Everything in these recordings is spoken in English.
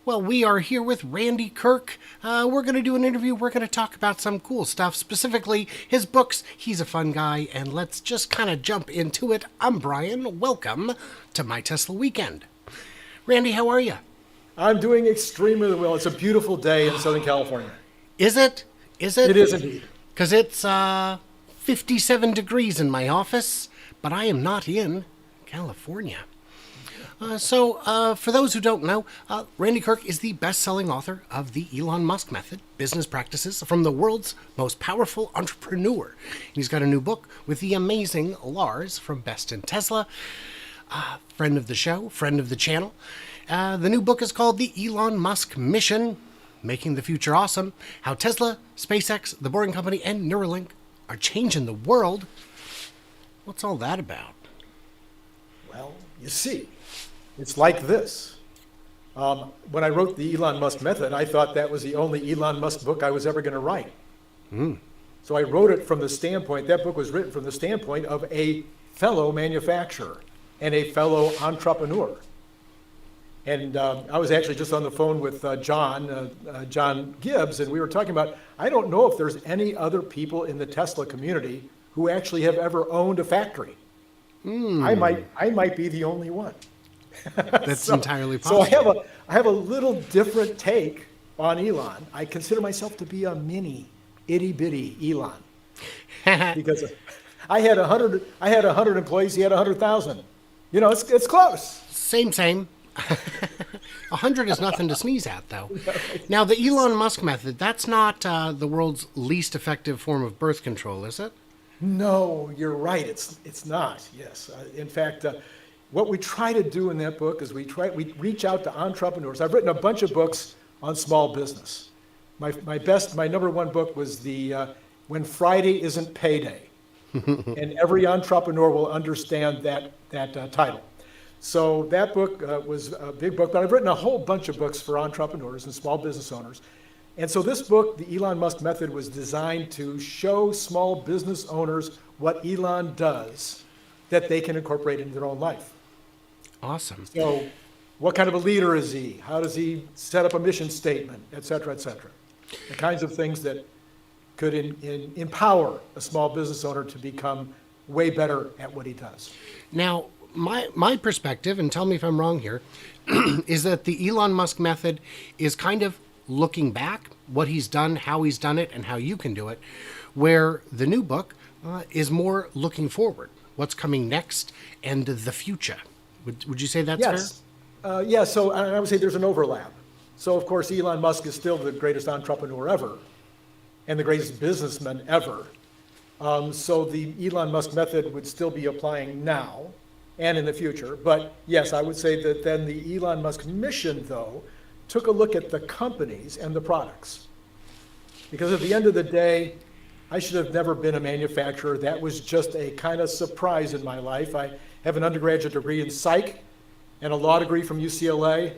Well, we are here with Randy Kirk. We're going to do an interview. We're going to talk about some cool stuff, specifically his books. He's a fun guy, and let's just kind of jump into it. I'm Brian. Welcome to My Tesla Weekend. Randy, how are you? I'm doing extremely well. It's a beautiful day in Southern California. Is it? Is it? It is indeed. Because it's 57 degrees in my office, but I am not in California. So, for those who don't know, Randy Kirk is the best-selling author of the Elon Musk Method, Business Practices from the World's Most Powerful Entrepreneur. He's got a new book with the amazing Lars from Best in Tesla, friend of the show, friend of the channel. The new book is called The Elon Musk Mission, Making the Future Awesome, How Tesla, SpaceX, The Boring Company, and Neuralink are changing the world. What's all that about? Well, you see, it's like this. When I wrote the Elon Musk Method, I thought that was the only Elon Musk book I was ever going to write. So I wrote it from the standpoint, that book was written from the standpoint of a fellow manufacturer and a fellow entrepreneur. And I was actually just on the phone with John Gibbs, and we were talking about, I don't know if there's any other people in the Tesla community who actually have ever owned a factory. I might be the only one. That's entirely possible. So I have a little different take on Elon. I consider myself to be a mini, itty bitty Elon, because I had 100 employees. He had 100,000. You know, it's close. Same. 100 is nothing to sneeze at, though. Now, the Elon Musk Method, that's not the world's least effective form of birth control, is it? No, you're right. It's not. Yes. In fact, what we try to do in that book is we reach out to entrepreneurs. I've written a bunch of books on small business. My number one book was When Friday Isn't Payday, and every entrepreneur will understand that title. So that book was a big book, but I've written a whole bunch of books for entrepreneurs and small business owners. And so this book, the Elon Musk Method, was designed to show small business owners what Elon does that they can incorporate into their own life. Awesome. So what kind of a leader is he? How does he set up a mission statement, et cetera, et cetera? The kinds of things that could empower a small business owner to become way better at what he does. Now, my perspective, and tell me if I'm wrong here, is that the Elon Musk Method is kind of looking back, what he's done, how he's done it, and how you can do it, where the new book is more looking forward, what's coming next, and the future. Would you say that's fair? Yeah, so I would say there's an overlap. So, of course, Elon Musk is still the greatest entrepreneur ever and the greatest businessman ever. So the Elon Musk Method would still be applying now and in the future. But yes, I would say that then the Elon Musk mission, though, took a look at the companies and the products. Because at the end of the day, I should have never been a manufacturer. That was just a kind of surprise in my life. I have an undergraduate degree in psych and a law degree from UCLA.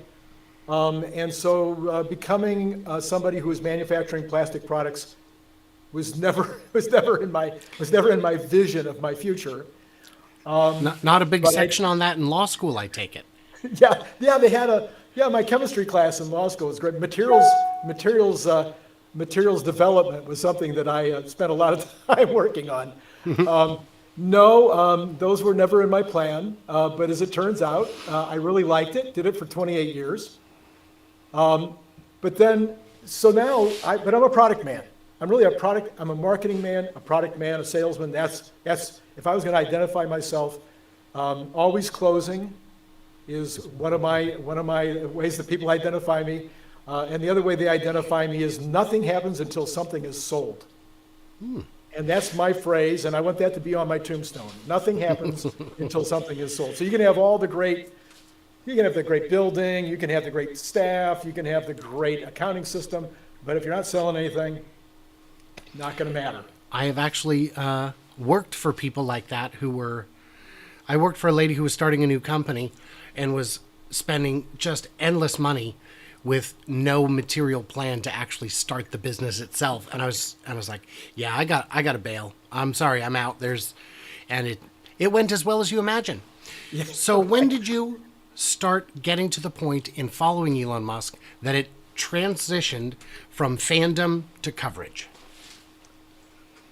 And so becoming somebody who was manufacturing plastic products was never in my vision of my future. Not a big section on that in law school, I take it. Yeah, they had my chemistry class in law school was great. Materials development was something that I spent a lot of time working on. No, those were never in my plan, but as it turns out, I really liked it, did it for 28 years. But then, so now, but I'm a product man. I'm a marketing man, a product man, a salesman. That's if I was going to identify myself, always closing is one of my ways that people identify me. And the other way they identify me is nothing happens until something is sold. And that's my phrase, and I want that to be on my tombstone. Nothing happens until something is sold. So you can have the great building, you can have the great staff, you can have the great accounting system, but if you're not selling anything, not going to matter. I have actually worked for people like that I worked for a lady who was starting a new company and was spending just endless money with no material plan to actually start the business itself. And I was like, yeah, I got to bail. I'm sorry, I'm out. And it went as well as you imagine. Yeah. So when did you start getting to the point in following Elon Musk that it transitioned from fandom to coverage?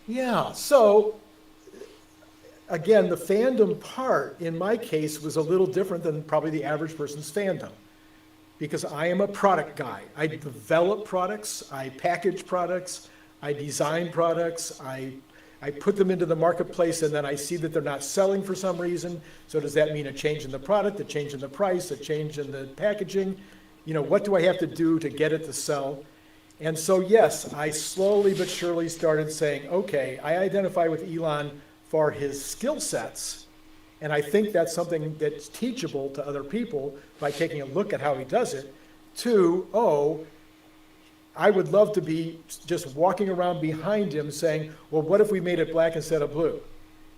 Yeah, so again, the fandom part in my case was a little different than probably the average person's fandom, because I am a product guy. I develop products, I package products, I design products, I put them into the marketplace, and then I see that they're not selling for some reason. So does that mean a change in the product, a change in the price, a change in the packaging? You know, what do I have to do to get it to sell? And so, yes, I slowly but surely started saying, okay, I identify with Elon for his skill sets, and I think that's something that's teachable to other people by taking a look at how he does it, to, oh, I would love to be just walking around behind him saying, well, what if we made it black instead of blue?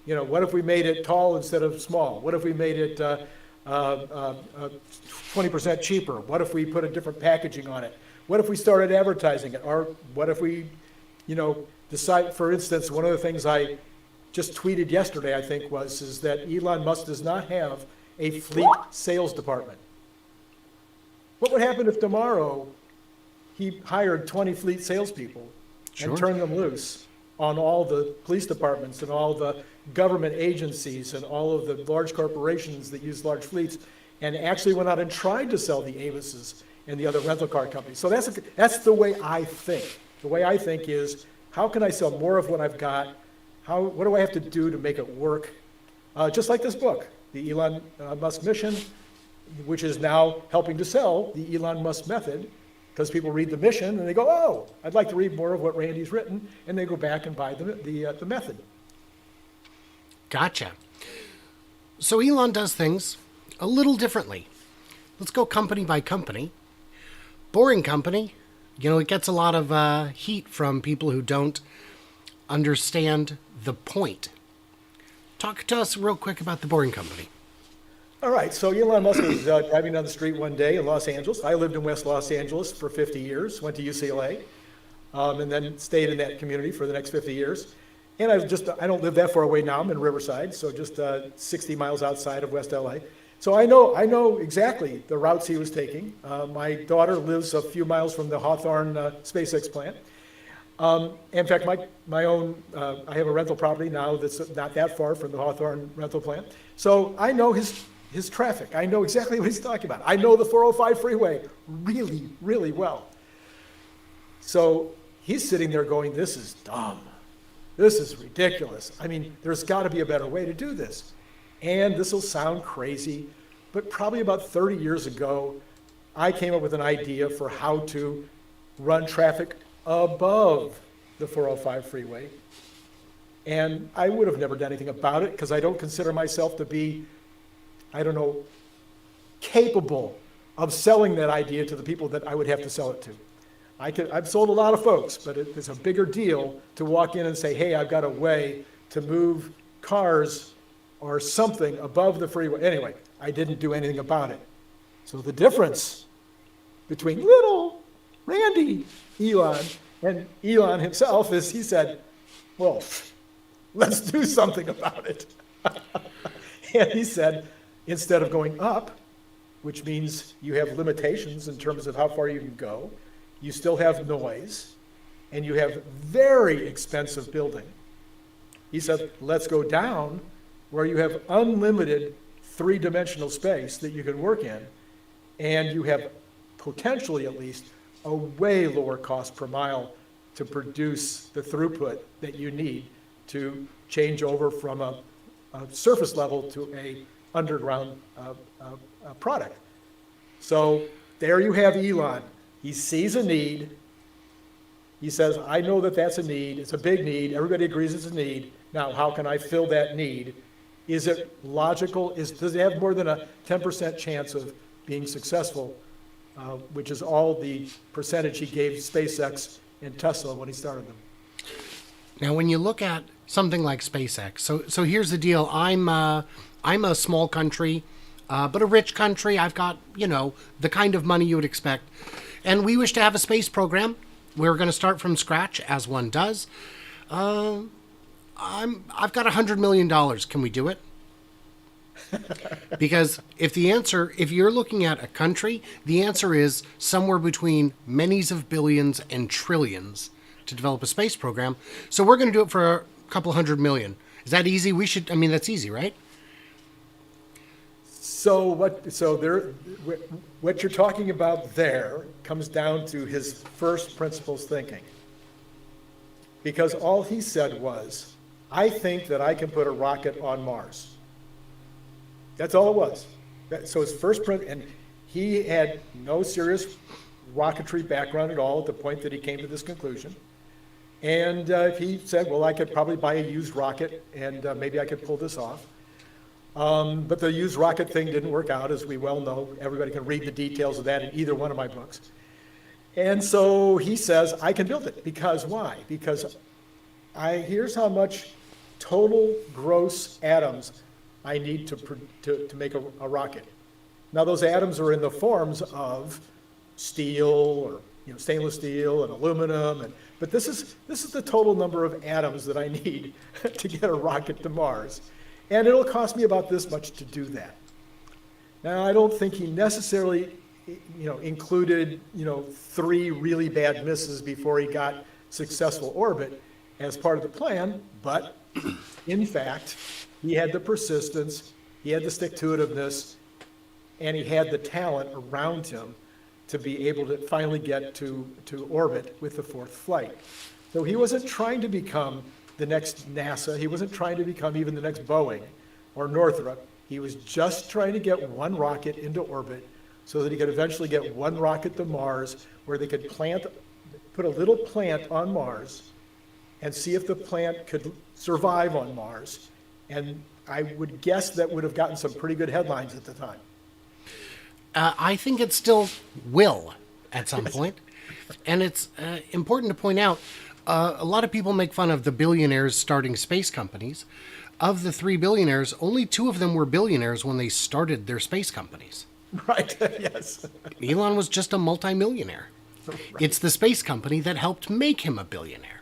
You know, what if we made it tall instead of small? What if we made it 20% cheaper? What if we put a different packaging on it? What if we started advertising it? Or what if we, you know, decide, for instance, one of the things I just tweeted yesterday, I think, is that Elon Musk does not have a fleet sales department. What would happen if tomorrow he hired 20 fleet salespeople and turned them loose on all the police departments and all the government agencies and all of the large corporations that use large fleets, and actually went out and tried to sell the Avises and the other rental car companies? So that's the way I think. The way I think is, how can I sell more of what I've got? What do I have to do to make it work? Just like this book, the Elon Musk Mission, which is now helping to sell the Elon Musk Method, because people read the mission and they go, oh, I'd like to read more of what Randy's written, and they go back and buy the method. Gotcha. So Elon does things a little differently. Let's go company by company. Boring Company, you know, it gets a lot of heat from people who don't understand the point. Talk to us real quick about the Boring Company. All right, so Elon Musk was driving down the street one day in Los Angeles. I lived in West Los Angeles for 50 years, went to UCLA, and then stayed in that community for the next 50 years. And I don't live that far away now. I'm in Riverside, so just 60 miles outside of West LA. So I know exactly the routes he was taking. My daughter lives a few miles from the Hawthorne SpaceX plant. In fact, my own, I have a rental property now that's not that far from the Hawthorne rental plant. So I know his traffic. I know exactly what he's talking about. I know the 405 freeway really, really well. So he's sitting there going, this is dumb. This is ridiculous. I mean, there's got to be a better way to do this. And this will sound crazy, but probably about 30 years ago, I came up with an idea for how to run traffic above the 405 freeway. And I would have never done anything about it because I don't consider myself to be, capable of selling that idea to the people that I would have to sell it to. I've sold a lot of folks, but it's a bigger deal to walk in and say, hey, I've got a way to move cars or something above the freeway. Anyway, I didn't do anything about it. So the difference between little Randy Elon and Elon himself is he said, well, let's do something about it. And he said, instead of going up, which means you have limitations in terms of how far you can go, you still have noise, and you have very expensive building. He said, let's go down where you have unlimited three-dimensional space that you can work in, and you have potentially at least a way lower cost per mile to produce the throughput that you need to change over from a surface level to a underground product. So there you have Elon. He sees a need. He says, I know that that's a need. It's a big need. Everybody agrees it's a need. Now, how can I fill that need? Is it logical? Does it have more than a 10% chance of being successful, which is all the percentage he gave SpaceX and Tesla when he started them? Now, when you look at something like SpaceX, so here's the deal. I'm a small country, but a rich country. I've got, the kind of money you would expect. And we wish to have a space program. We're going to start from scratch, as one does. I've got $100 million. Can we do it? Because if you're looking at a country, the answer is somewhere between many's of billions and trillions to develop a space program. So we're going to do it for a couple $100 million. Is that easy? That's easy, right? So what you're talking about there comes down to his first principles thinking. Because all he said was, I think that I can put a rocket on Mars. That's all it was. So his first and he had no serious rocketry background at all at the point that he came to this conclusion. And he said, well, I could probably buy a used rocket and maybe I could pull this off. But the used rocket thing didn't work out, as we well know. Everybody can read the details of that in either one of my books. And so he says, I can build it. Because why? Because here's how much total gross atoms I need to make a rocket. Now, those atoms are in the forms of steel or stainless steel and aluminum. But this is the total number of atoms that I need to get a rocket to Mars. And it'll cost me about this much to do that. Now, I don't think he necessarily, included, 3 really bad misses before he got successful orbit as part of the plan, but in fact, he had the persistence, he had the stick-to-itiveness, and he had the talent around him to be able to finally get to orbit with the 4th flight. So he wasn't trying to become the next NASA. He wasn't trying to become even the next Boeing or Northrop. He was just trying to get one rocket into orbit so that he could eventually get one rocket to Mars where they could put a little plant on Mars and see if the plant could survive on Mars. And I would guess that would have gotten some pretty good headlines at the time. I think it still will at some point. And it's important to point out, a lot of people make fun of the billionaires starting space companies. Of the 3 billionaires, only 2 of them were billionaires when they started their space companies. Right, yes. Elon was just a multimillionaire. Right. It's the space company that helped make him a billionaire.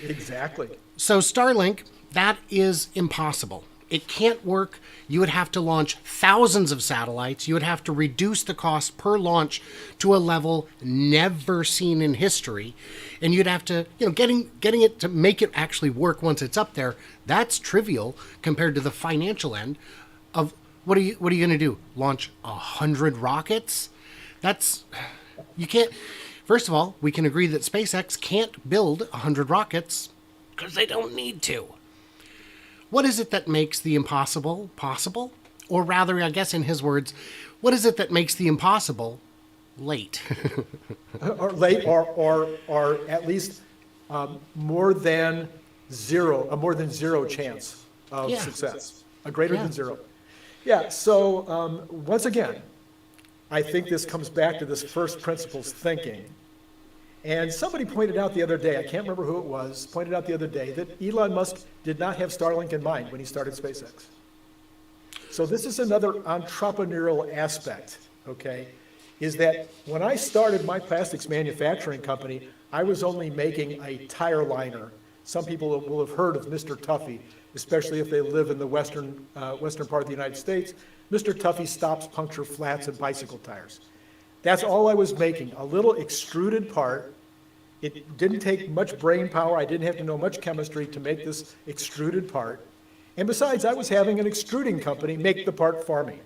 Exactly. So Starlink, that is impossible. It can't work. You would have to launch thousands of satellites. You would have to reduce the cost per launch to a level never seen in history. And you'd have to, getting it to make it actually work once it's up there, that's trivial compared to the financial end of what are you going to do? Launch 100 rockets? You can't. First of all, we can agree that SpaceX can't build 100 rockets because they don't need to. What is it that makes the impossible possible? Or rather, I guess in his words, what is it that makes the impossible late? Or late, or at least more than zero chance of success. A greater than zero. Yeah, so once again, I think this comes back to this first principles thinking. And somebody pointed out the other day, I can't remember who it was, pointed out the other day that Elon Musk did not have Starlink in mind when he started SpaceX. So this is another entrepreneurial aspect, okay, is that when I started my plastics manufacturing company, I was only making a tire liner. Some people will have heard of Mr. Tuffy, especially if they live in the western part of the United States. Mr. Tuffy stops puncture flats and bicycle tires. That's all I was making, a little extruded part. It didn't take much brain power. I didn't have to know much chemistry to make this extruded part. And besides, I was having an extruding company make the part for me.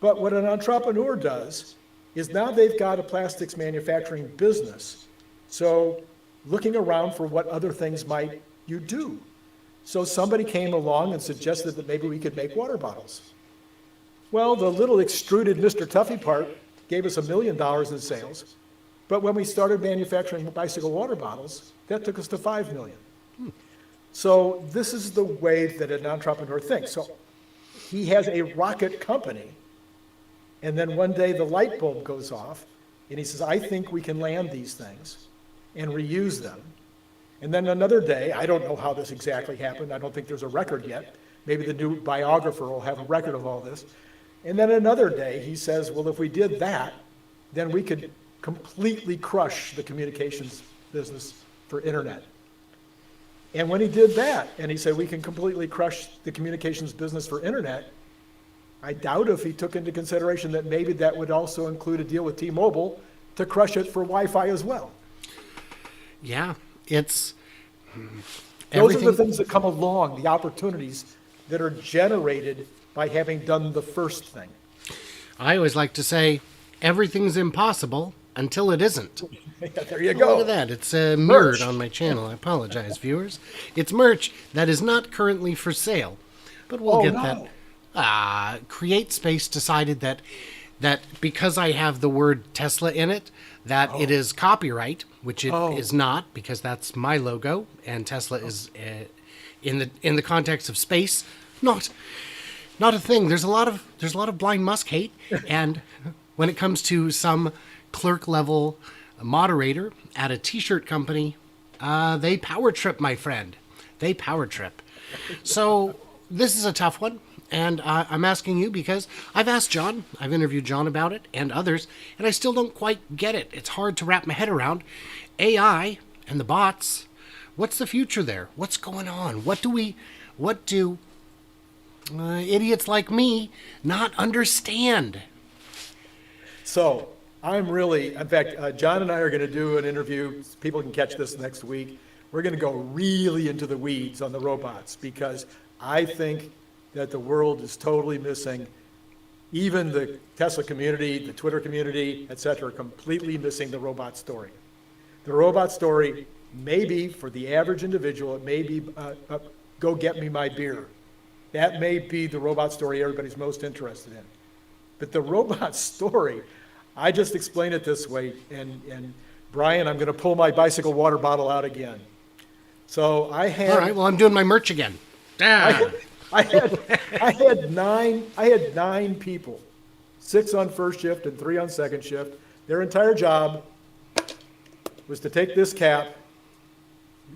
But what an entrepreneur does is now they've got a plastics manufacturing business. So looking around for what other things might you do. So somebody came along and suggested that maybe we could make water bottles. Well, the little extruded Mr. Tuffy part gave us $1 million in sales. But when we started manufacturing bicycle water bottles, that took us to $5 million. So this is the way that an entrepreneur thinks. So he has a rocket company, and then one day the light bulb goes off, and he says, I think we can land these things and reuse them. And then another day, I don't know how this exactly happened. I don't think there's a record yet. Maybe the new biographer will have a record of all this. And then another day, he says, well, if we did that, then we could completely crush the communications business for internet. And when he did that, and he said, we can completely crush the communications business for internet, I doubt if he took into consideration that maybe that would also include a deal with T-Mobile to crush it for Wi-Fi as well. Yeah, it's Those are the things that come along, the opportunities that are generated by having done the first thing. I always like to say, everything's impossible until it isn't. There you go. Look at that. It's mirrored Merch. on my channel. I apologize, viewers. It's merch that is not currently for sale, but we'll get that. Create Space decided that because I have the word Tesla in it, that it is copyright, which it is not, because that's my logo, and Tesla is in the context of space, not a thing. There's a lot of blind Musk hate, and when it comes to some clerk level moderator at a t-shirt company, they power trip, my friend. They power trip. So this is a tough one. And I'm asking you because I've asked John, I've interviewed John about it and others, and I still don't quite get it. It's hard to wrap my head around. AI and the bots, what's the future there? What's going on? What do idiots like me not understand? So in fact, John and I are going to do an interview. People can catch this next week. We're going to go really into the weeds on the robots because I think that the world is totally missing. Even the Tesla community, the Twitter community, et cetera, are completely missing the robot story. The robot story may be, for the average individual, it may be, go get me my beer. That may be the robot story everybody's most interested in. But the robot story, I just explain it this way, and Brian, I'm going to pull my bicycle water bottle out again. So I had... All right, well, I'm doing my merch again. I had nine people, 6 on first shift and 3 on second shift. Their entire job was to take this cap,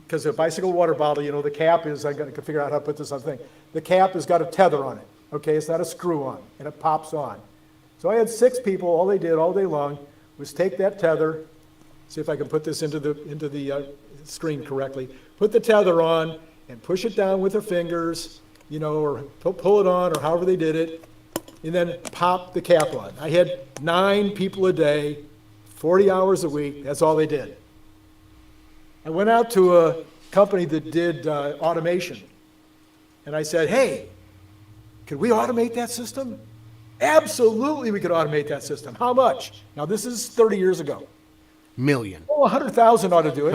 because a bicycle water bottle, the cap is, I'm going to figure out how to put this on the thing. The cap has got a tether on it, okay? It's not a screw on, and it pops on. So I had 6 people, all they did all day long was take that tether, see if I can put this into the screen correctly, put the tether on and push it down with their fingers, or pull it on, or however they did it, and then pop the cap on. I had 9 people a day, 40 hours a week. That's all they did. I went out to a company that did automation, and I said, hey, could we automate that system? Absolutely, we could automate that system. How much? Now, this is 30 years ago. Million. Oh, 100,000 ought to do it.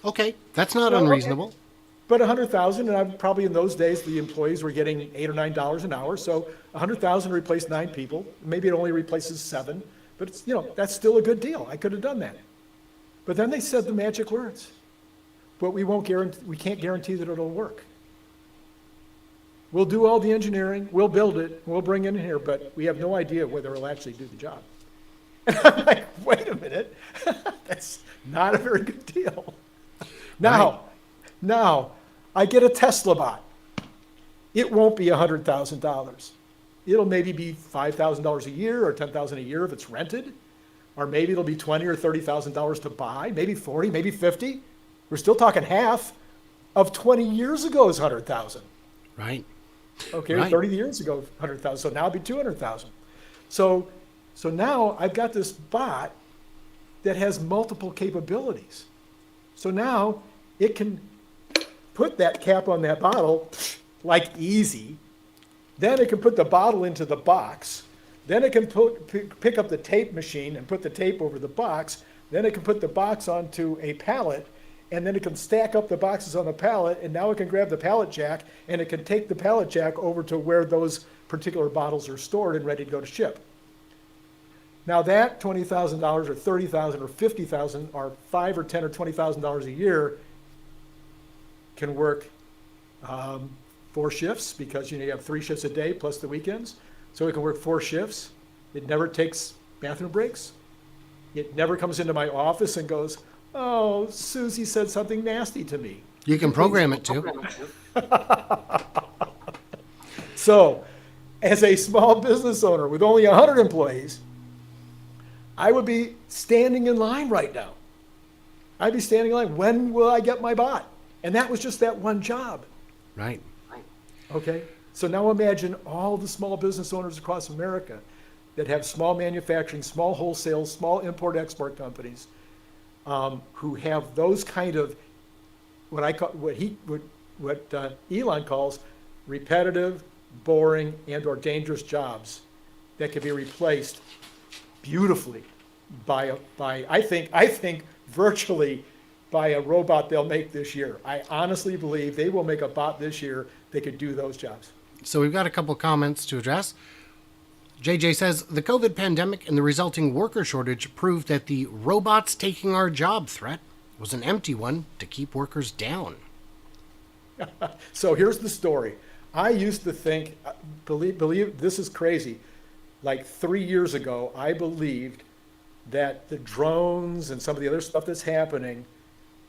Okay. That's not unreasonable. Okay. But 100,000, and I'm probably in those days, the employees were getting $8 or $9 an hour. So 100,000 replaced 9 people. Maybe it only replaces 7, but it's, that's still a good deal. I could have done that. But then they said the magic words. But we can't guarantee that it'll work. We'll do all the engineering, we'll build it, we'll bring it in here, but we have no idea whether it'll actually do the job. And I'm like, wait a minute, that's not a very good deal. Now, I get a Tesla bot. It won't be $100,000. It'll maybe be $5,000 a year or $10,000 a year if it's rented, or maybe it'll be $20,000 or $30,000 to buy, maybe 40, maybe 50. We're still talking half of 20 years ago is 100,000. Right. Okay, right. 30 years ago, 100,000. So now it'll be 200,000. So now I've got this bot that has multiple capabilities. So now it can put that cap on that bottle like easy. Then it can put the bottle into the box. Then it can pick up the tape machine and put the tape over the box. Then it can put the box onto a pallet, and then it can stack up the boxes on the pallet, and now it can grab the pallet jack, and it can take the pallet jack over to where those particular bottles are stored and ready to go to ship. Now that $20,000 or $30,000 or $50,000 or $5,000 or $10,000 or $20,000 a year can work 4 shifts, because you have 3 shifts a day plus the weekends. So it can work 4 shifts. It never takes bathroom breaks. It never comes into my office and goes, oh, Susie said something nasty to me. You can program it too. So, as a small business owner with only 100 employees, I would be standing in line right now. I'd be standing in line. When will I get my bot? And that was just that one job. Right. Okay. So now imagine all the small business owners across America that have small manufacturing, small wholesale, small import-export companies who have those kind of what Elon calls repetitive, boring, and/or dangerous jobs that can be replaced beautifully by I think virtually by a robot they'll make this year. I honestly believe they will make a bot this year that could do those jobs. So we've got a couple comments to address. JJ says, the COVID pandemic and the resulting worker shortage proved that the robots taking our job threat was an empty one to keep workers down. So here's the story. I used to think, believe this is crazy, like 3 years ago, I believed that the drones and some of the other stuff that's happening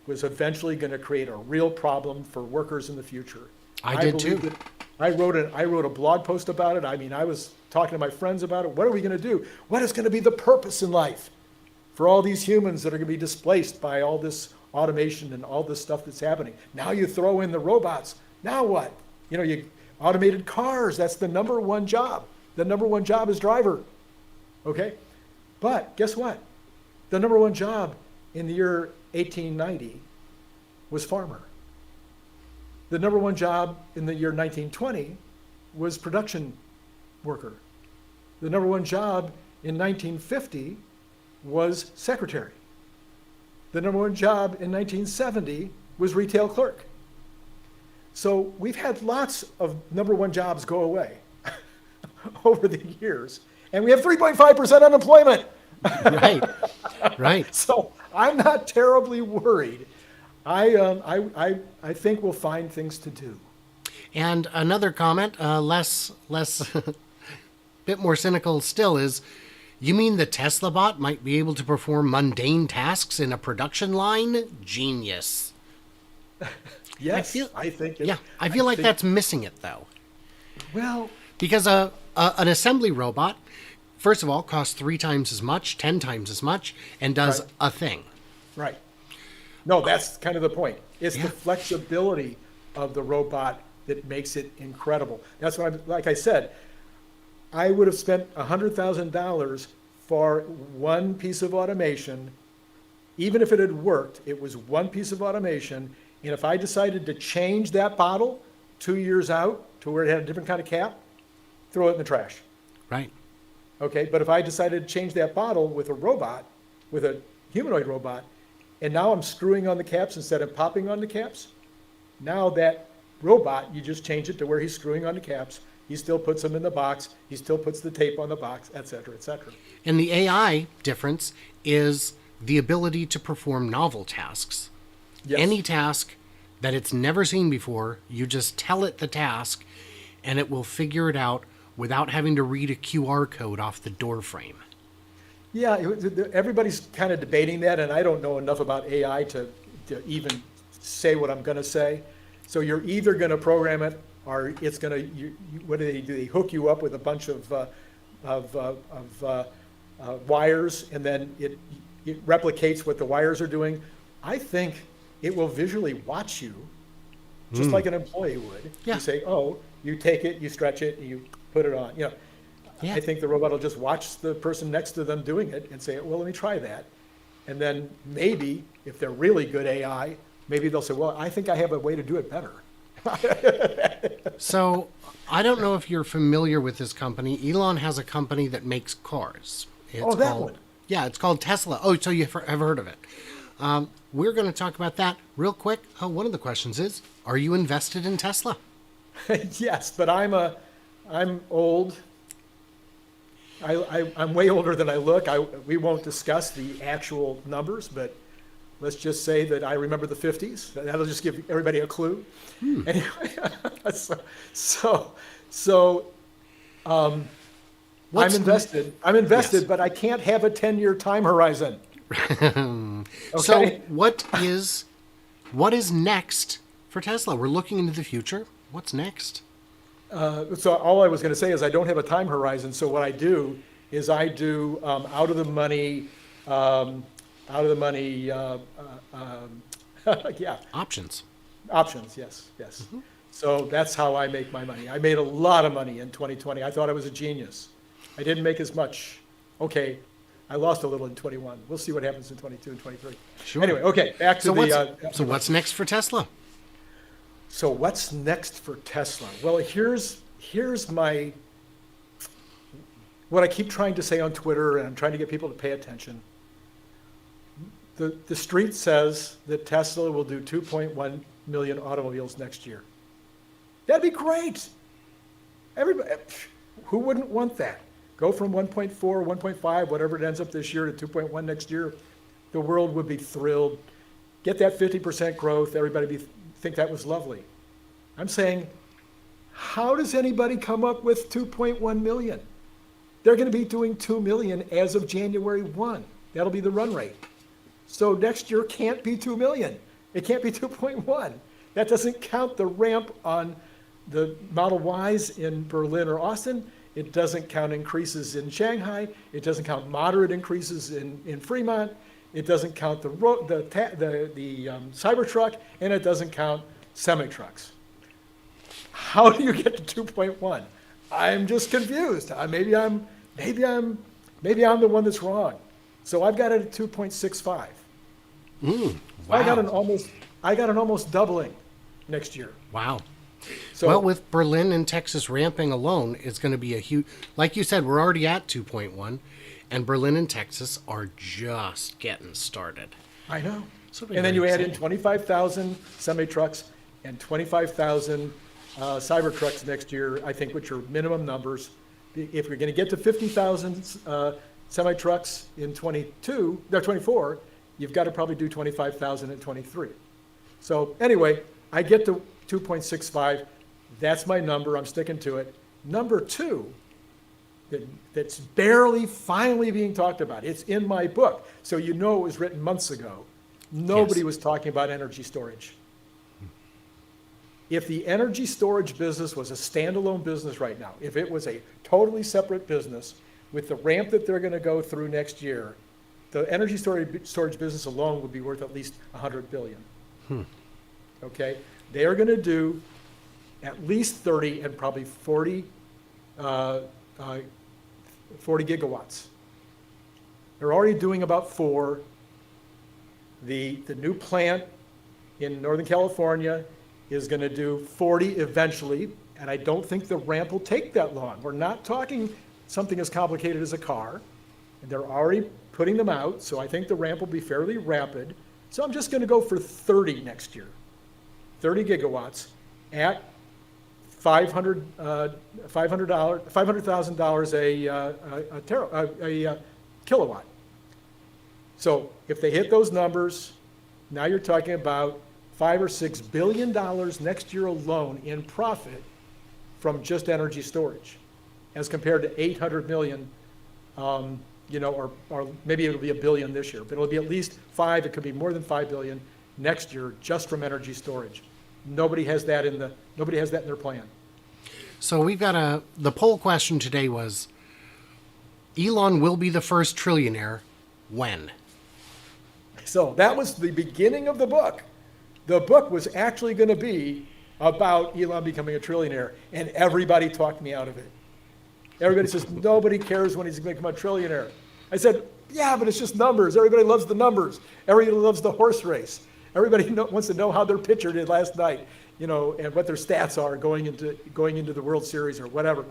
was eventually going to create a real problem for workers in the future. I did too. I wrote a blog post about it. I mean, I was talking to my friends about it. What are we going to do? What is going to be the purpose in life for all these humans that are going to be displaced by all this automation and all this stuff that's happening? Now you throw in the robots. Now what? You automated cars. That's the number one job. The number one job is driver. Okay? But guess what? The number one job in the year 1890 was farmer. The number one job in the year 1920 was production worker. The number one job in 1950 was secretary. The number one job in 1970 was retail clerk. So we've had lots of number one jobs go away over the years, and we have 3.5% unemployment. Right. So I'm not terribly worried. I think we'll find things to do. And another comment, less, bit more cynical still, is, you mean the Tesla bot might be able to perform mundane tasks in a production line? Genius. Yes, I think. I feel like that's missing it though. Well, because an assembly robot, first of all, costs 3 times as much, 10 times as much, and does a thing. Right. No, that's kind of the point. It's the flexibility of the robot that makes it incredible. That's what like I said, I would have spent $100,000 for one piece of automation. Even if it had worked, it was one piece of automation. And if I decided to change that bottle 2 years out to where it had a different kind of cap, throw it in the trash. Right. Okay, but if I decided to change that bottle with a robot, with a humanoid robot, and now I'm screwing on the caps instead of popping on the caps, now that robot, you just change it to where he's screwing on the caps. He still puts them in the box. He still puts the tape on the box, et cetera, et cetera. And the AI difference is the ability to perform novel tasks. Yes. Any task that it's never seen before, you just tell it the task, and it will figure it out without having to read a QR code off the door frame. Yeah, everybody's kind of debating that, and I don't know enough about AI to even say what I'm going to say. So you're either going to program it, or it's going to. What do? They hook you up with a bunch of wires, and then it replicates what the wires are doing. I think it will visually watch you, just like an employee would. Yeah. You say, "Oh, you take it, you stretch it, and you put it on." I think the robot will just watch the person next to them doing it and say, well, let me try that. And then maybe, if they're really good AI, maybe they'll say, well, I think I have a way to do it better. So I don't know if you're familiar with this company. Elon has a company that makes cars. It's that called, one. Yeah, it's called Tesla. Oh, so you have heard of it. We're going to talk about that real quick. One of the questions is, are you invested in Tesla? Yes, but I'm old. I'm way older than I look. We won't discuss the actual numbers, but let's just say that I remember the 50s. That'll just give everybody a clue. Anyway, I'm invested. Yes. But I can't have a 10-year time horizon. Okay? So what is next for Tesla? We're looking into the future. What's next? So all I was going to say is I don't have a time horizon. So what I do is I do out of the money, yeah. Options. Options, yes. So that's how I make my money. I made a lot of money in 2020. I thought I was a genius. I didn't make as much. Okay, I lost a little in 21. We'll see what happens in 22 and 23. Sure. Anyway, okay, back to So what's next for Tesla? So what's next for Tesla? Well, here's my what I keep trying to say on Twitter, and I'm trying to get people to pay attention. The street says that Tesla will do 2.1 million automobiles next year. That'd be great. Everybody, who wouldn't want that? Go from 1.4, 1.5, whatever it ends up this year, to 2.1 next year. The world would be thrilled. Get that 50% growth. Everybody think that was lovely. I'm saying, how does anybody come up with 2.1 million? They're going to be doing 2 million as of January 1. That'll be the run rate. So next year can't be 2 million. It can't be 2.1. That doesn't count the ramp on the Model Ys in Berlin or Austin. It doesn't count increases in Shanghai. It doesn't count moderate increases in Fremont. It doesn't count the Cybertruck, and it doesn't count semi-trucks. How do you get to 2.1? I'm just confused. Maybe I'm the one that's wrong. So I've got it at 2.65. Wow. I got an almost doubling next year. Wow. So, well, with Berlin and Texas ramping alone, it's going to be a huge, like you said, we're already at 2.1, and Berlin and Texas are just getting started. I know. So And then you add in 25,000 semi-trucks and 25,000 Cybertrucks next year, I think, which are minimum numbers. If we're going to get to 50,000 semi-trucks in 24, you've got to probably do 25,000 in 23. So anyway, I get to 2.65. That's my number. I'm sticking to it. Number two, that's barely finally being talked about. It's in my book. So you know it was written months ago. Nobody was talking about energy storage. If the energy storage business was a standalone business right now, if it was a totally separate business with the ramp that they're going to go through next year, the energy storage business alone would be worth at least $100 billion. Okay? They are going to do at least 30 and probably 40 gigawatts. They're already doing about 4. The new plant in Northern California is going to do 40 eventually, and I don't think the ramp will take that long. We're not talking something as complicated as a car, and they're already putting them out, so I think the ramp will be fairly rapid. So I'm just going to go for 30 next year, 30 gigawatts at $500,000 a kilowatt. So if they hit those numbers, now you're talking about $5 or $6 billion next year alone in profit from just energy storage, as compared to 800 million, or maybe it'll be $1 billion this year, but it'll be at least 5. It could be more than 5 billion next year just from energy storage. Nobody has that in their plan. So we've got the poll question today was, Elon will be the first trillionaire when? So that was the beginning of the book. The book was actually going to be about Elon becoming a trillionaire, and everybody talked me out of it. Everybody says, nobody cares when he's going to become a trillionaire. I said, yeah, but it's just numbers. Everybody loves the numbers. Everybody loves the horse race. Everybody wants to know how their pitcher did last night, and what their stats are going into the World Series or whatever.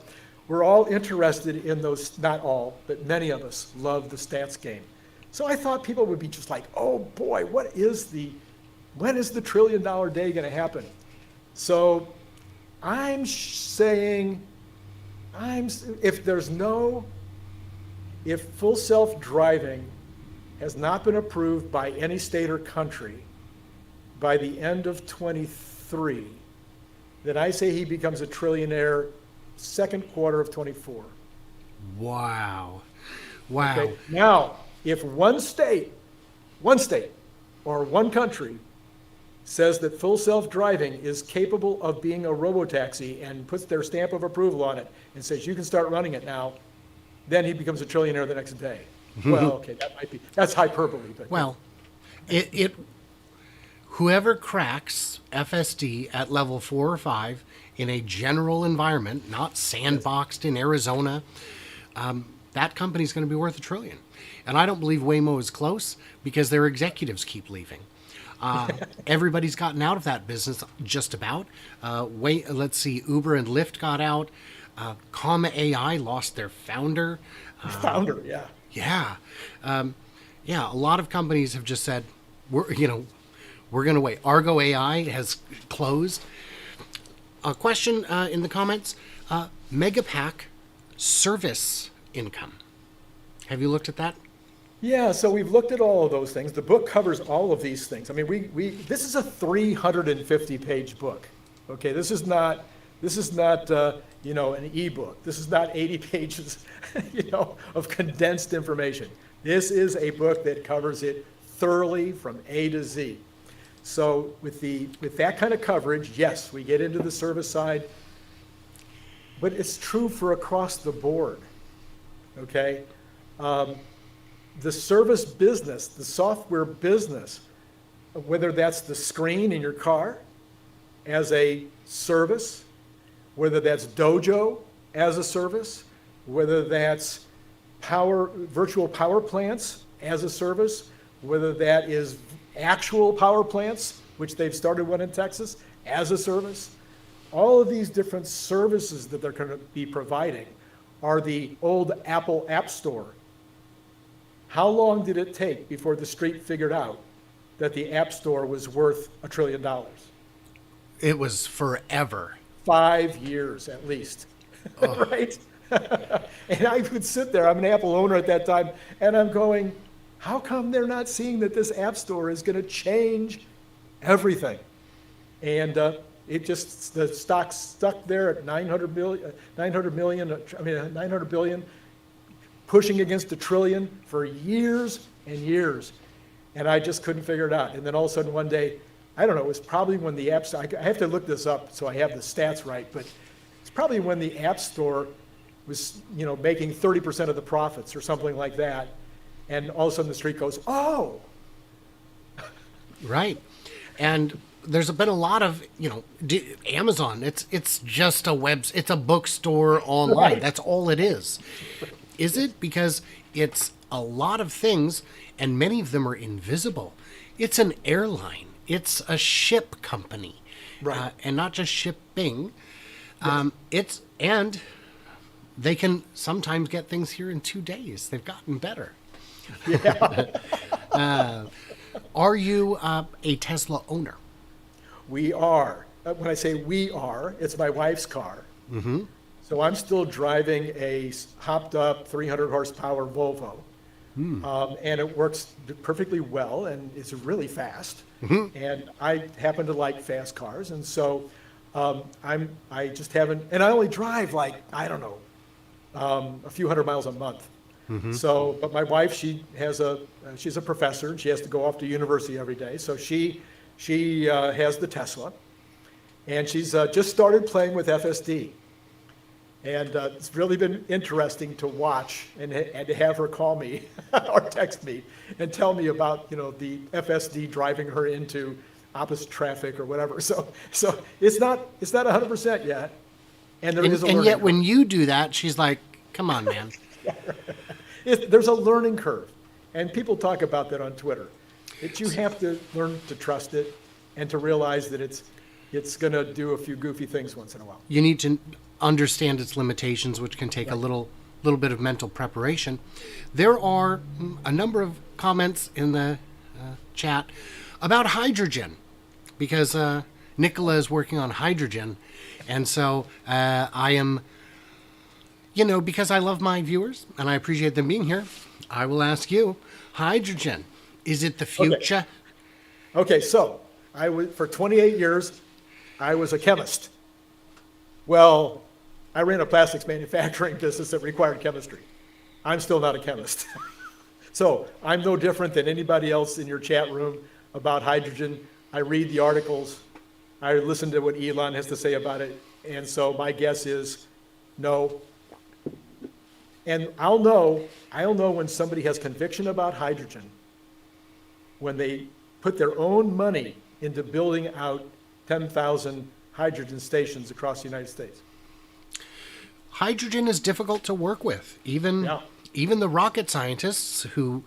We're all interested in those, not all, but many of us love the stats game. So I thought people would be just like, oh boy, when is the $1 trillion day going to happen? So I'm saying, if full self-driving has not been approved by any state or country by the end of 23, then I say he becomes a trillionaire second quarter of 24. Wow. Okay? Now, if one state or one country says that full self-driving is capable of being a robotaxi and puts their stamp of approval on it and says you can start running it now, then he becomes a trillionaire the next day. Well, okay, that's hyperbole. But well, whoever cracks FSD at level 4 or 5 in a general environment, not sandboxed in Arizona, that company's going to be worth $1 trillion. And I don't believe Waymo is close because their executives keep leaving. Everybody's gotten out of that business just about. Let's see, Uber and Lyft got out. Comma AI lost their founder. Founder, yeah. Yeah. Yeah, a lot of companies have just said, we're going to wait. Argo AI has closed. A question in the comments, Megapack service income. Have you looked at that? Yeah, so we've looked at all of those things. The book covers all of these things. I mean, this is a 350-page book. Okay, this is not an ebook. This is not 80 pages, of condensed information. This is a book that covers it thoroughly from A to Z. So with that kind of coverage, yes, we get into the service side, but it's true for across the board. Okay. The service business, the software business, whether that's the screen in your car as a service, whether that's Dojo as a service, whether that's virtual power plants as a service, whether that is actual power plants, which they've started one in Texas, as a service, all of these different services that they're going to be providing are the old Apple App Store. How long did it take before the street figured out that the App Store was worth $1 trillion? It was forever. 5 years at least, right? And I would sit there, I'm an Apple owner at that time, and I'm going, how come they're not seeing that this App Store is going to change everything? And the stock stuck there at 900 billion, pushing against $1 trillion for years and years. And I just couldn't figure it out. And then all of a sudden one day, I don't know, it was probably when the App Store, I have to look this up so I have the stats right, but it's probably when the App Store was, making 30% of the profits or something like that. And all of a sudden the street goes, oh. Right. And there's been a lot of, Amazon, it's just it's a bookstore online. Right. That's all it is. Is it? Because it's a lot of things and many of them are invisible. It's an airline. It's a ship company. Right. And not just shipping. Yes. And they can sometimes get things here in 2 days. They've gotten better. Yeah. Are you a Tesla owner? We are. When I say we are, it's my wife's car. Mm-hmm. So I'm still driving a hopped up 300 horsepower Volvo. And it works perfectly well and it's really fast. Mm-hmm. And I happen to like fast cars. And so I just haven't, and I only drive like, I don't know, a few hundred miles a month. Mm-hmm. So, but my wife, she's a professor and she has to go off to university every day. So she has the Tesla and she's just started playing with FSD. And it's really been interesting to watch and to have her call me or text me and tell me about, the FSD driving her into opposite traffic or whatever. So it's not 100% yet. And there is a learning and yet curve. When you do that, she's like, come on, man. There's a learning curve. And people talk about that on Twitter. You have to learn to trust it and to realize that it's going to do a few goofy things once in a while. You need to understand its limitations, which can take a little bit of mental preparation. There are a number of comments in the chat about hydrogen, because Nicola is working on hydrogen, and so I am, because I love my viewers and I appreciate them being here, I will ask you, hydrogen, is it the future? Okay, so for 28 years, I was a chemist. Well, I ran a plastics manufacturing business that required chemistry. I'm still not a chemist. So I'm no different than anybody else in your chat room about hydrogen. I read the articles. I listen to what Elon has to say about it. And so my guess is no. And I'll know when somebody has conviction about hydrogen, when they put their own money into building out 10,000 hydrogen stations across the United States. Hydrogen is difficult to work with. Even the rocket scientists who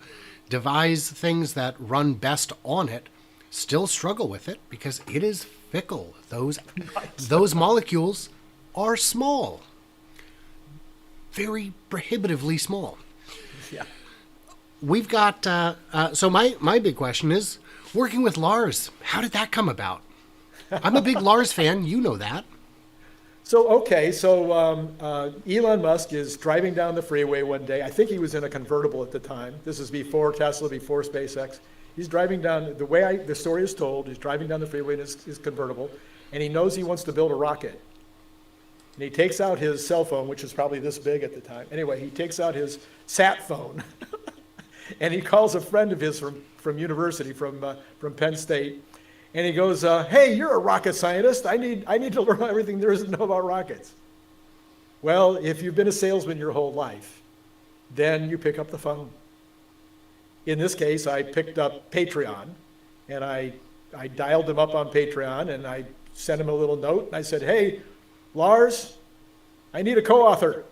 devise things that run best on it still struggle with it because it is fickle. Those molecules are small. Very prohibitively small. Yeah. We've got, so my big question is, working with Lars, how did that come about? I'm a big Lars fan, you know that. So Elon Musk is driving down the freeway one day. I think he was in a convertible at the time. This is before Tesla, before SpaceX. He's driving down, the story is told, he's driving down the freeway in his convertible, and he knows he wants to build a rocket. And he takes out his cell phone, which was probably this big at the time. Anyway, he takes out his sat phone, and he calls a friend of his from university, from Penn State, and he goes, "Hey, you're a rocket scientist. I need to learn everything there is to know about rockets." Well, if you've been a salesman your whole life, then you pick up the phone. In this case, I picked up Patreon, and I dialed him up on Patreon, and I sent him a little note, and I said, "Hey, Lars, I need a co-author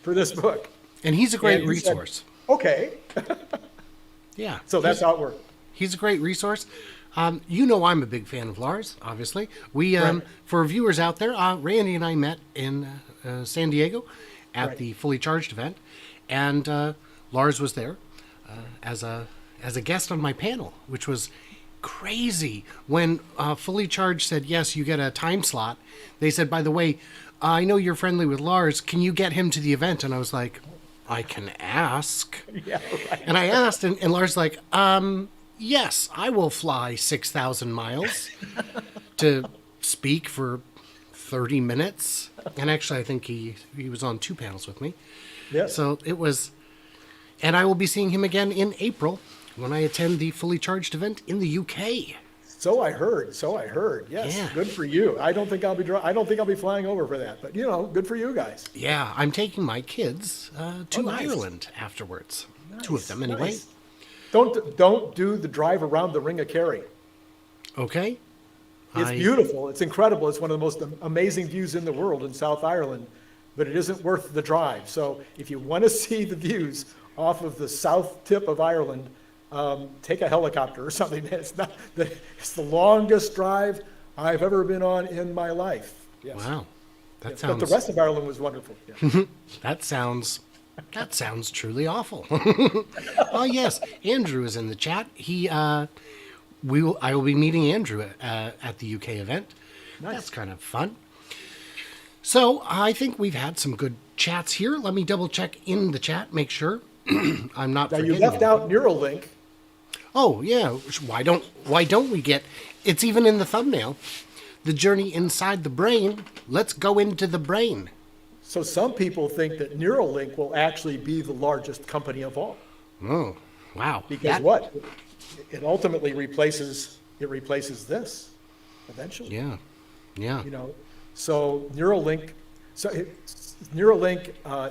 for this book." And he's a great resource. Said, okay. Yeah. So that's how it worked. He's a great resource. You know I'm a big fan of Lars, obviously. We, Right. for viewers out there, Randy and I met in San Diego at the Fully Charged event, and Lars was there as a guest on my panel, which was crazy. When Fully Charged said, yes, you get a time slot, they said, by the way, I know you're friendly with Lars. Can you get him to the event? And I was like, I can ask. Yeah, right. And I asked, and Lars like, yes, I will fly 6,000 miles to speak for 30 minutes. And actually, I think he was on 2 panels with me. Yes. So it was, and I will be seeing him again in April when I attend the Fully Charged event in the UK. So I heard. Yes. Yeah. Good for you. I don't think I'll be flying over for that, but good for you guys. Yeah, I'm taking my kids to nice. Ireland afterwards. 2 of them, anyway. Nice. Don't do the drive around the Ring of Kerry. Okay. It's beautiful. It's incredible. It's one of the most amazing views in the world in South Ireland, but it isn't worth the drive. So if you want to see the views off of the south tip of Ireland, take a helicopter or something. It's the longest drive I've ever been on in my life. Yes. Wow. But the rest of Ireland was wonderful. Yeah. That sounds truly awful. Oh yes, Andrew is in the chat. I will be meeting Andrew at the UK event. Nice. That's kind of fun. So I think we've had some good chats here. Let me double check in the chat, make sure I'm not Now forgetting you left anything. out Neuralink. Oh yeah, why don't we get? It's even in the thumbnail. The journey inside the brain. Let's go into the brain. So some people think that Neuralink will actually be the largest company of all. Oh, wow. Because what? It ultimately replaces this eventually. Yeah, yeah. So Neuralink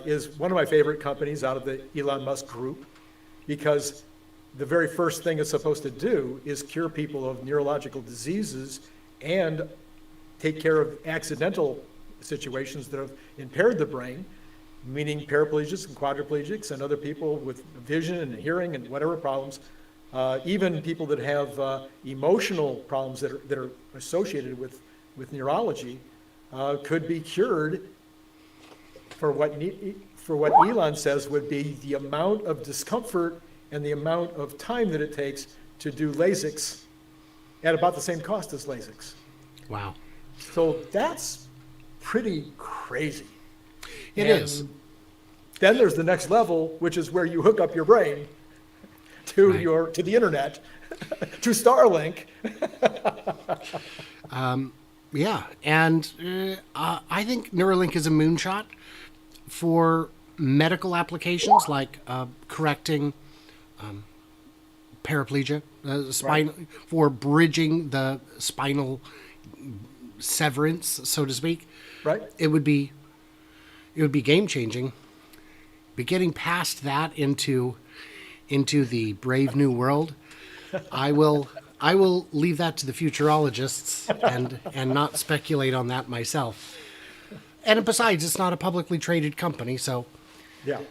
is one of my favorite companies out of the Elon Musk group, because the very first thing it's supposed to do is cure people of neurological diseases and take care of accidental situations that have impaired the brain, meaning paraplegics and quadriplegics and other people with vision and hearing and whatever problems, even people that have emotional problems that are associated with neurology, could be cured for what Elon says would be the amount of discomfort and the amount of time that it takes to do LASIKs at about the same cost as LASIKs. Wow. So that's pretty crazy. It is. Then there's the next level, which is where you hook up your brain to to the internet, to Starlink. Yeah, and I think Neuralink is a moonshot for medical applications like correcting paraplegia, for bridging the spinal severance, so to speak. Right. It would be game changing. But getting past that into the brave new world, I will I will leave that to the futurologists and not speculate on that myself. And besides, it's not a publicly traded company, so Yeah.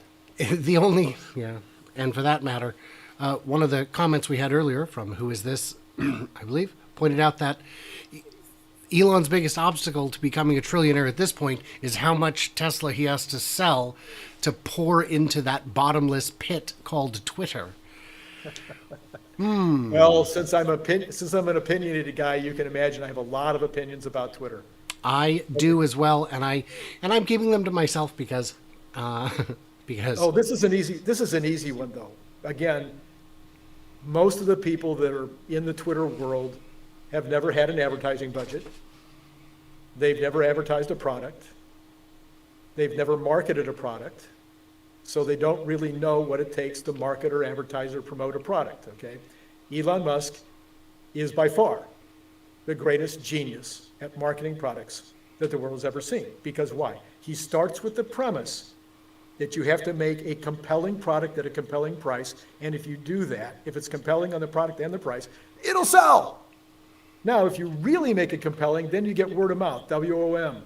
And for that matter, one of the comments we had earlier from Who Is This, I believe, pointed out that Elon's biggest obstacle to becoming a trillionaire at this point is how much Tesla he has to sell to pour into that bottomless pit called Twitter. Well, since I'm an opinionated guy, you can imagine I have a lot of opinions about Twitter. I do as well, and I'm keeping them to myself because Oh, this is an easy one though. Again, most of the people that are in the Twitter world have never had an advertising budget. They've never advertised a product. They've never marketed a product. So they don't really know what it takes to market or advertise or promote a product, okay? Elon Musk is by far the greatest genius at marketing products that the world has ever seen. Because why? He starts with the premise that you have to make a compelling product at a compelling price. And if you do that, if it's compelling on the product and the price, it'll sell. Now, if you really make it compelling, then you get word of mouth, WOM.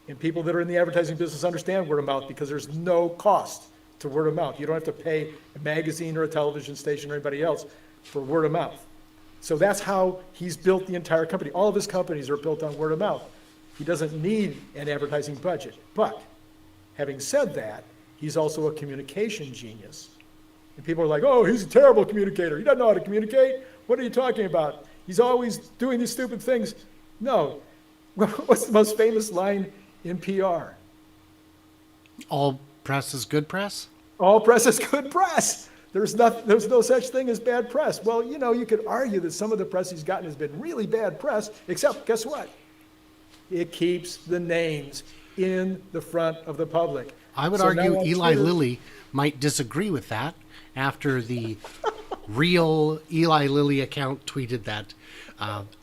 And people that are in the advertising business understand word of mouth because there's no cost to word of mouth. You don't have to pay a magazine or a television station or anybody else for word of mouth. So that's how he's built the entire company. All of his companies are built on word of mouth. He doesn't need an advertising budget. But having said that, he's also a communication genius. And people are like, oh, he's a terrible communicator. He doesn't know how to communicate. What are you talking about? He's always doing these stupid things. No. What's the most famous line in PR? all press is good press? All press is good press. There's no such thing as bad press. Well, you could argue that some of the press he's gotten has been really bad press, except guess what? It keeps the names in the front of the public. I would argue Eli Lilly might disagree with that after the real Eli Lilly account tweeted that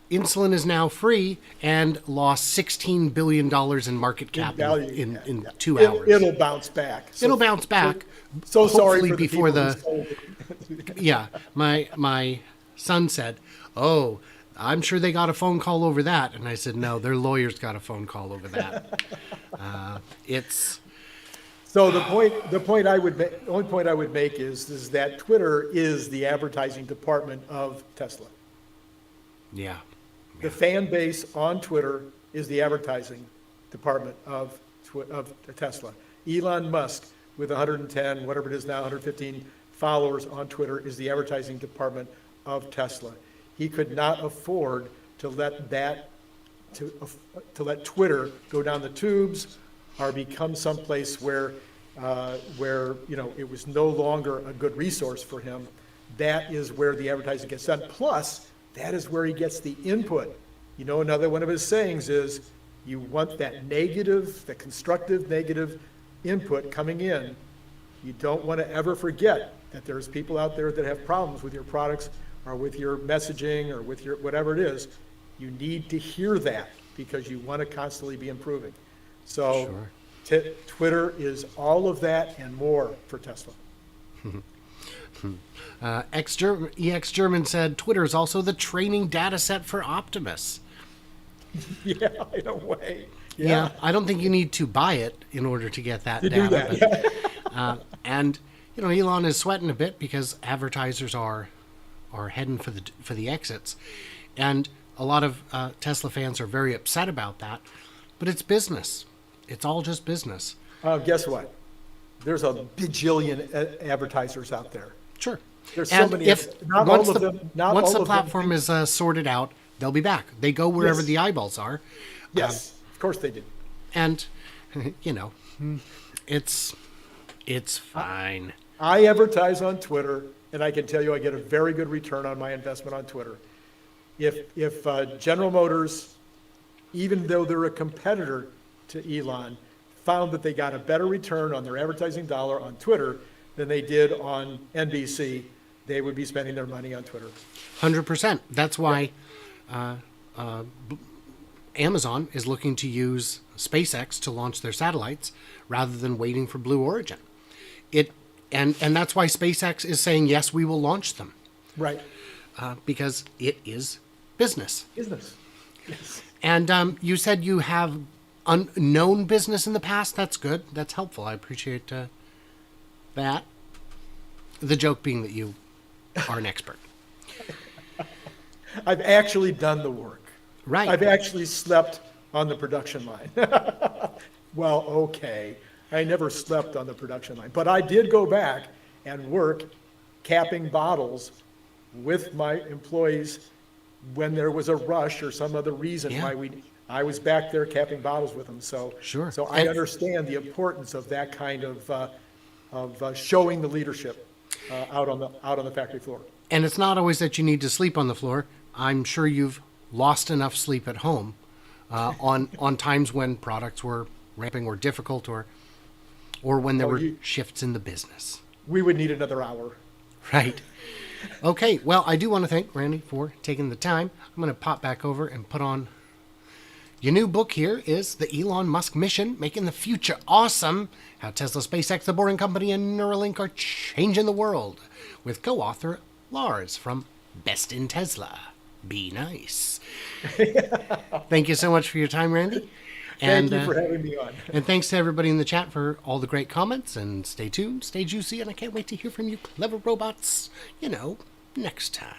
insulin is now free and lost $16 billion in market cap in 2 hours. It'll bounce back. It'll bounce back. So sorry for before the people who sold it. Yeah, my son said, "Oh, I'm sure they got a phone call over that," and I said, "No, their lawyers got a phone call over that." So the only point I would make is that Twitter is the advertising department of Tesla. Yeah. The fan base on Twitter is the advertising department of Tesla. Elon Musk, with 110, whatever it is now, 115 followers on Twitter, is the advertising department of Tesla. He could not afford to let Twitter go down the tubes or become someplace where it was no longer a good resource for him. That is where the advertising gets done. Plus, that is where he gets the input. Another one of his sayings is, you want that constructive negative input coming in. You don't want to ever forget that there's people out there that have problems with your products or with your messaging or with your whatever it is. You need to hear that because you want to constantly be improving. So Twitter is all of that and more for Tesla. EX German said Twitter is also the training data set for Optimus. Yeah, in a way. Yeah, I don't think you need to buy it in order to get that data. Do that. But, and Elon is sweating a bit because advertisers are heading for the exits, and a lot of Tesla fans are very upset about that. But it's business. It's all just business. Guess what? There's a bajillion advertisers out there. Sure. There's so many. Once the platform is sorted out, they'll be back. They go wherever the eyeballs are. Yes, of course they do. And it's fine. I advertise on Twitter, and I can tell you I get a very good return on my investment on Twitter. If General Motors, even though they're a competitor to Elon, found that they got a better return on their advertising dollar on Twitter than they did on NBC, they would be spending their money on Twitter. 100%. That's why Amazon is looking to use SpaceX to launch their satellites rather than waiting for Blue Origin. And that's why SpaceX is saying, yes, we will launch them. Right. because it is business. Business. Yes. And you said you have unknown business in the past. That's good. That's helpful. I appreciate that. The joke being that you are an expert. I've actually done the work. Right. I've actually slept on the production line. Well, okay. I never slept on the production line, but I did go back and work capping bottles with my employees when there was a rush or some other reason Yeah. why I was back there capping bottles with them. So, Sure. So I understand the importance of that kind of showing the leadership out on the factory floor. And it's not always that you need to sleep on the floor. I'm sure you've lost enough sleep at home on times when products were ramping or difficult or when there were shifts in the business. We would need another hour. Right. Okay. Well, I do want to thank Randy for taking the time. I'm going to pop back over and put on your new book. Here is The Elon Musk Mission, Making the Future Awesome, How Tesla, SpaceX, The Boring Company, and Neuralink Are Changing the World, with co-author Lars from Best in Tesla. Be nice. Thank you so much for your time, Randy. Thank you for having me on. And thanks to everybody in the chat for all the great comments. And stay tuned, stay juicy, and I can't wait to hear from you clever robots, next time.